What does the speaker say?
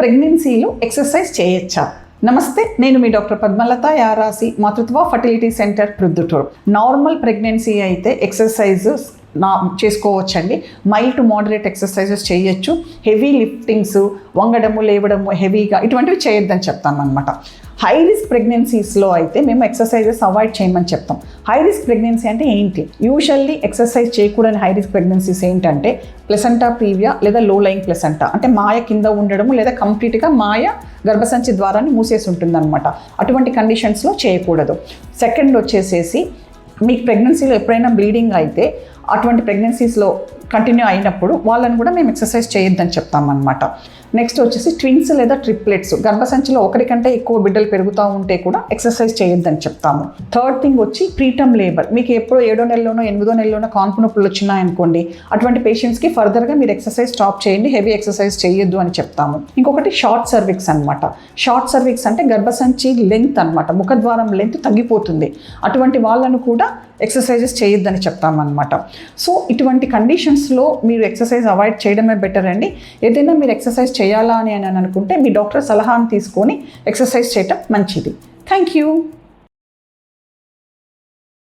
ప్రెగ్నెన్సీలో ఎక్సర్సైజ్ చేయొచ్చా? నమస్తే, నేను మీ డాక్టర్ పద్మలత యారాసి, మాతృత్వ fertility centre Proddatur. Normal pregnancy అయితే ఎక్సర్సైజెస్ చేసుకోవచ్చండి. మైల్డ్ టు మోడరేట్ ఎక్సర్సైజెస్ చేయొచ్చు. హెవీ లిఫ్టింగ్స్, వంగడము లేవడము హెవీగా ఇటువంటివి చేయొద్దని చెప్తాను అనమాట. హై రిస్క్ ప్రెగ్నెన్సీస్లో అయితే మేము ఎక్సర్సైజెస్ అవాయిడ్ చేయమని చెప్తాం. హై రిస్క్ ప్రెగ్నెన్సీ అంటే ఏంటి? యూజువల్లీ ఎక్సర్సైజ్ చేయకూడని హై రిస్క్ ప్రెగ్నెన్సీస్ ఏంటంటే ప్లెసెంటా ప్రీవియా లేదా లో లయింగ్ ప్లెసెంటా, అంటే మాయ కింద ఉండడము లేదా కంప్లీట్గా మాయ గర్భసంచి ద్వారాన్ని మూసేసి ఉంటుందన్నమాట. అటువంటి కండిషన్స్లో చేయకూడదు. సెకండ్ వచ్చేసేసి మీకు ప్రెగ్నెన్సీలో ఎప్పుడైనా బ్లీడింగ్ అయితే అటువంటి ప్రెగ్నెన్సీస్లో కంటిన్యూ అయినప్పుడు వాళ్ళని కూడా మేము ఎక్సర్సైజ్ చేయొద్దని చెప్తామన్నమాట. నెక్స్ట్ వచ్చేసి ట్విన్స్ లేదా ట్రిప్లెట్స్, గర్భసంచిలో ఒకరికంటే ఎక్కువ బిడ్డలు పెరుగుతూ ఉంటే కూడా ఎక్సర్సైజ్ చేయొద్దని చెప్తాము. థర్డ్ థింగ్ వచ్చి ప్రీటర్మ్ లేబర్, మీకు ఎప్పుడో 7వ నెలలోనో 8వ నెలలోనో కాన్పు నొప్పులు వచ్చినాయనుకోండి, అటువంటి పేషెంట్స్కి ఫర్దర్గా మీరు ఎక్సర్సైజ్ స్టాప్ చేయండి, హెవీ ఎక్సర్సైజ్ చేయొద్దు అని చెప్తాము. ఇంకొకటి షార్ట్ సర్విక్స్ అనమాట. షార్ట్ సర్విక్స్ అంటే గర్భసంచి లెంత్ అనమాట, ముఖద్వారం లెంత్ తగ్గిపోతుంది. అటువంటి వాళ్ళను కూడా ఎక్సర్సైజెస్ చేయొద్దని చెప్తామన్నమాట. సో ఇటువంటి కండిషన్స్లో మీరు ఎక్సర్సైజ్ అవాయిడ్ చేయడమే బెటర్ అండి. ఏదైనా మీరు ఎక్సర్సైజ్ చేయాలా అని అనుకుంటే మీ డాక్టర్ సలహాను తీసుకొని ఎక్సర్సైజ్ చేయటం మంచిది. Thank you.